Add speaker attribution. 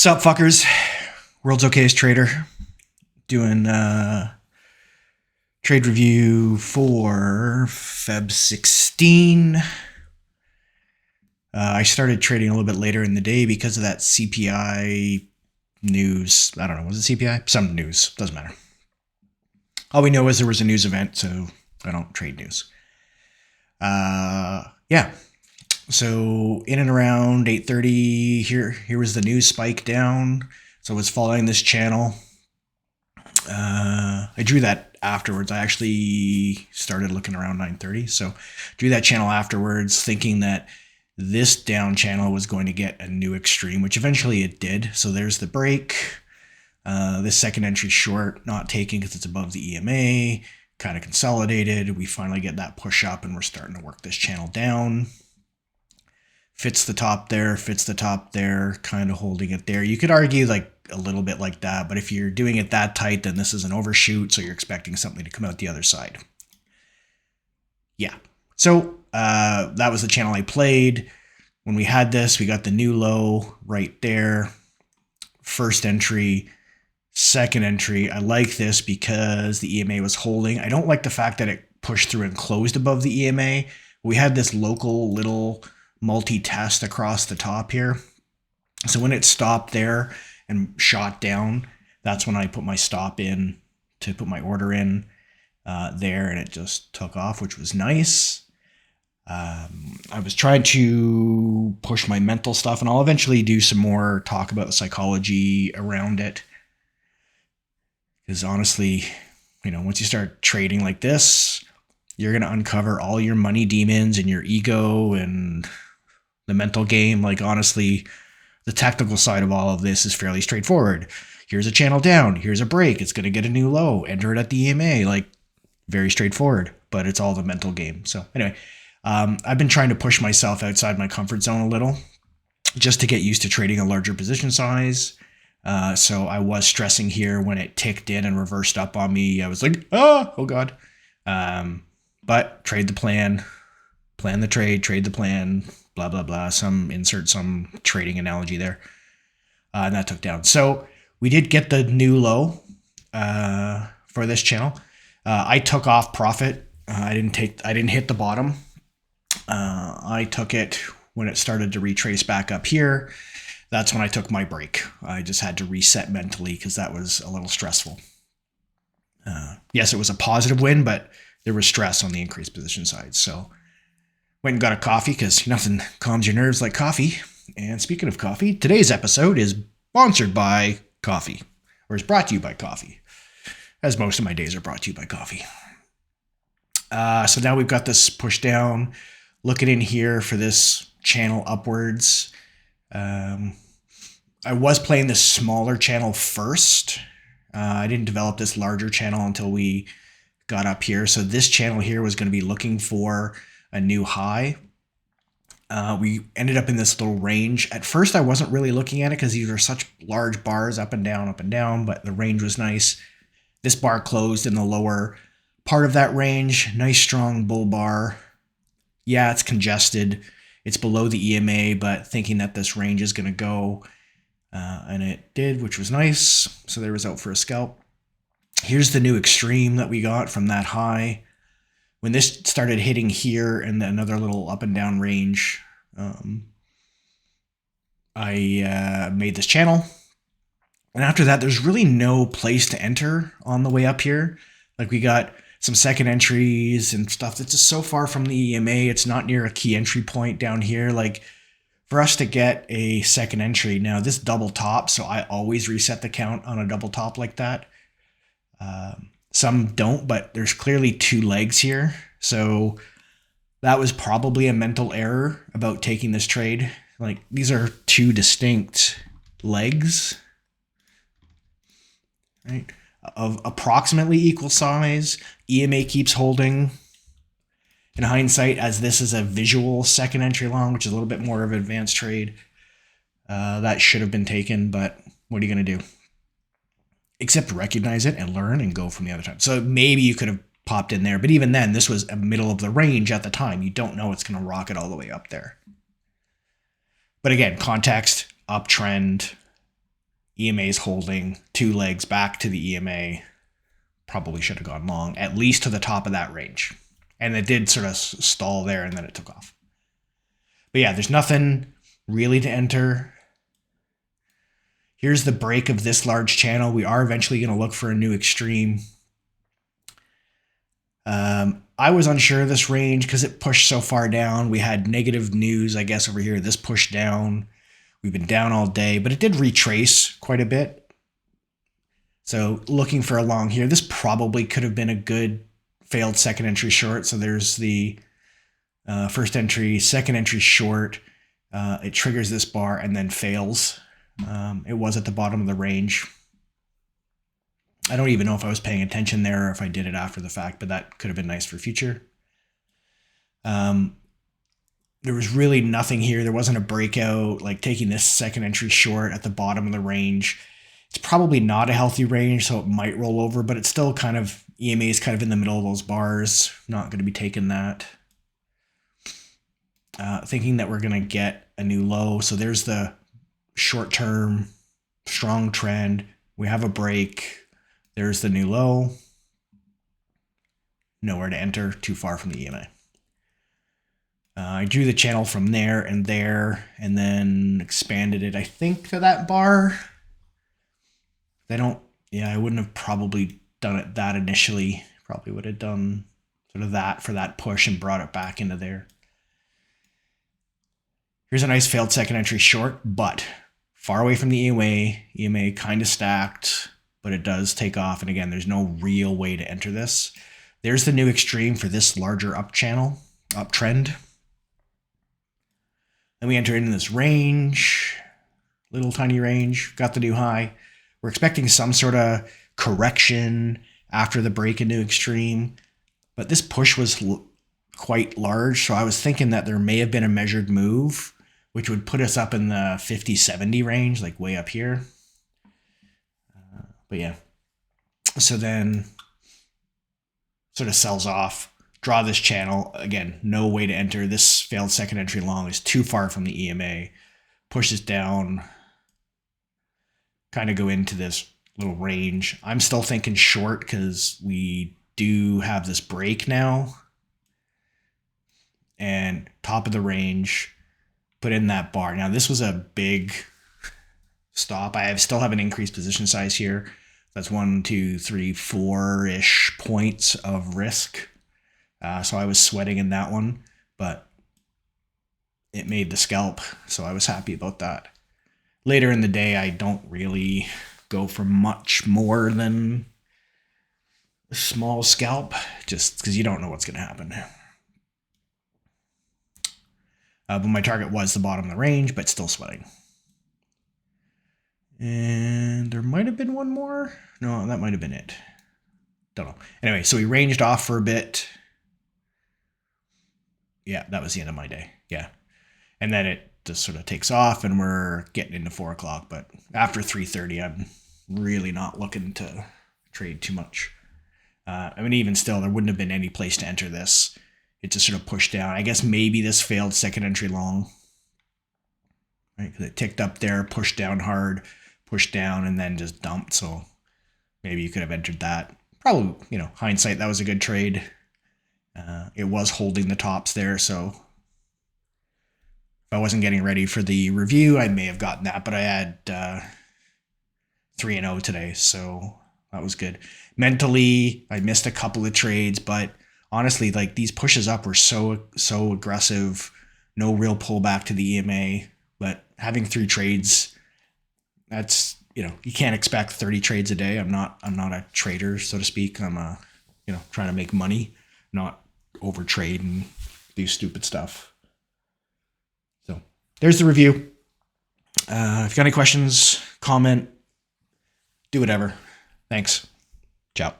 Speaker 1: Sup, fuckers? World's okayest trader doing trade review for Feb 16. I started trading a little bit later in the day because of that CPI news. I don't know, was it CPI? Some news, doesn't matter. All we know is there was a news event, so I don't trade news. Yeah. So in and around 8:30, here was the news spike down. So I was following this channel. I drew that afterwards. I actually started looking around 9:30. So drew that channel afterwards, thinking that this down channel was going to get a new extreme, which eventually it did. So there's the break. This second entry short, not taking because it's above the EMA, kind of consolidated. We finally get that push up and we're starting to work this channel down. Fits the top there, kind of holding it there. You could argue like a little bit like that, but if you're doing it that tight, then this is an overshoot, so you're expecting something to come out the other side. Yeah. So that was the channel I played. When we had this, we got the new low right there. First entry, second entry. I like this because the EMA was holding. I don't like the fact that it pushed through and closed above the EMA. We had this local little multi-test across the top here. So when it stopped there and shot down, that's when I put my stop in to put my order in there, and it just took off, which was nice. I was trying to push my mental stuff, and I'll eventually do some more talk about the psychology around it. Because honestly, once you start trading like this, you're going to uncover all your money demons and your ego and the mental game. Like, honestly, the technical side of all of this is fairly straightforward. Here's a channel down. Here's a break. It's going to get a new low. Enter it at the EMA. Like, very straightforward, but it's all the mental game. So anyway, I've been trying to push myself outside my comfort zone a little just to get used to trading a larger position size. So I was stressing here when it ticked in and reversed up on me. I was like, oh God. But trade the plan the trade the plan, blah, blah, blah. Insert some trading analogy there. And that took down. So we did get the new low for this channel. I took off profit. I didn't hit the bottom. I took it when it started to retrace back up here. That's when I took my break. I just had to reset mentally because that was a little stressful. Yes, it was a positive win, but there was stress on the increased position side. So went and got a coffee because nothing calms your nerves like coffee. And speaking of coffee, today's episode is sponsored by coffee, or is brought to you by coffee, as most of my days are brought to you by coffee. So now we've got this push down. Looking in here for this channel upwards. I was playing this smaller channel first. I didn't develop this larger channel until we got up here. So this channel here was going to be looking for a new high. We ended up in this little range. At first, I wasn't really looking at it because these are such large bars up and down, but the range was nice. This bar closed in the lower part of that range. Nice, strong bull bar. Yeah, it's congested. It's below the EMA, but thinking that this range is going to go, and it did, which was nice. So there was out for a scalp. Here's the new extreme that we got from that high. When this started hitting here and then another little up and down range, I made this channel. And after that, there's really no place to enter on the way up here. Like, we got some second entries and stuff that's just so far from the EMA. It's not near a key entry point down here. Like, for us to get a second entry, now this double top, so I always reset the count on a double top like that. Some don't, but there's clearly two legs here. So that was probably a mental error about taking this trade. Like, these are two distinct legs, right? Of approximately equal size. EMA keeps holding. In hindsight, as this is a visual second entry long, which is a little bit more of an advanced trade, that should have been taken, but what are you going to do? Except recognize it and learn and go from the other time. So maybe you could have popped in there, but even then, this was a middle of the range at the time. You don't know it's going to rocket all the way up there. But again, context, uptrend, EMA is holding 2 legs back to the EMA. Probably should have gone long, at least to the top of that range. And it did sort of stall there, and then it took off. But yeah, there's nothing really to enter. Here's the break of this large channel. We are eventually going to look for a new extreme. I was unsure of this range because it pushed so far down. We had negative news, I guess, over here. This pushed down. We've been down all day, but it did retrace quite a bit. So looking for a long here. This probably could have been a good failed second entry short. So there's the first entry, second entry short. It triggers this bar and then fails. It was at the bottom of the range. I don't even know if I was paying attention there or if I did it after the fact, but that could have been nice for future. There was really nothing here. There wasn't a breakout, like taking this second entry short at the bottom of the range. It's probably not a healthy range, so it might roll over, but it's still kind of, EMA is kind of in the middle of those bars. Not going to be taking that. Thinking that we're going to get a new low. So there's the short-term strong trend. We have a break. There's the new low. Nowhere to enter, too far from the EMA. I drew the channel from there, and then expanded it, I think, to that bar. I wouldn't have probably done it that initially. Probably would have done sort of that for that push and brought it back into there. Here's a nice failed second entry short, but far away from the EMA. EMA kind of stacked, but it does take off. And again, there's no real way to enter this. There's the new extreme for this larger uptrend. Then we enter into this range, little tiny range, got the new high. We're expecting some sort of correction after the break in new extreme, but this push was quite large. So I was thinking that there may have been a measured move, which would put us up in the 50-70 range, like way up here. But yeah, so then sort of sells off, draw this channel. Again, no way to enter. This failed second entry long is too far from the EMA. Pushes down, kind of go into this little range. I'm still thinking short because we do have this break now. And top of the range, put in that bar. Now this was a big stop. I still have an increased position size here. That's 1, 2, 3, 4-ish points of risk. So I was sweating in that one, but it made the scalp, so I was happy about that. Later in the day, I don't really go for much more than a small scalp, just because you don't know what's going to happen. But my target was the bottom of the range, but still sweating. And there might have been one more. No, that might have been it. Don't know. Anyway, so we ranged off for a bit. Yeah, that was the end of my day. Yeah. And then it just sort of takes off and we're getting into 4 o'clock. But after 3:30, I'm really not looking to trade too much. Even still, there wouldn't have been any place to enter this. It just sort of pushed down. I guess maybe this failed second entry long. Right? Because it ticked up there, pushed down hard, pushed down, and then just dumped. So maybe you could have entered that. Probably, hindsight, that was a good trade. It was holding the tops there, so if I wasn't getting ready for the review, I may have gotten that, but I had 3-0 today, so that was good. Mentally, I missed a couple of trades, but honestly, like these pushes up were so aggressive, no real pullback to the EMA, but having 3 trades, that's, you can't expect 30 trades a day. I'm not a trader, so to speak. I'm trying to make money, not over trade and do stupid stuff. So there's the review. If you got any questions, comment, do whatever. Thanks. Ciao.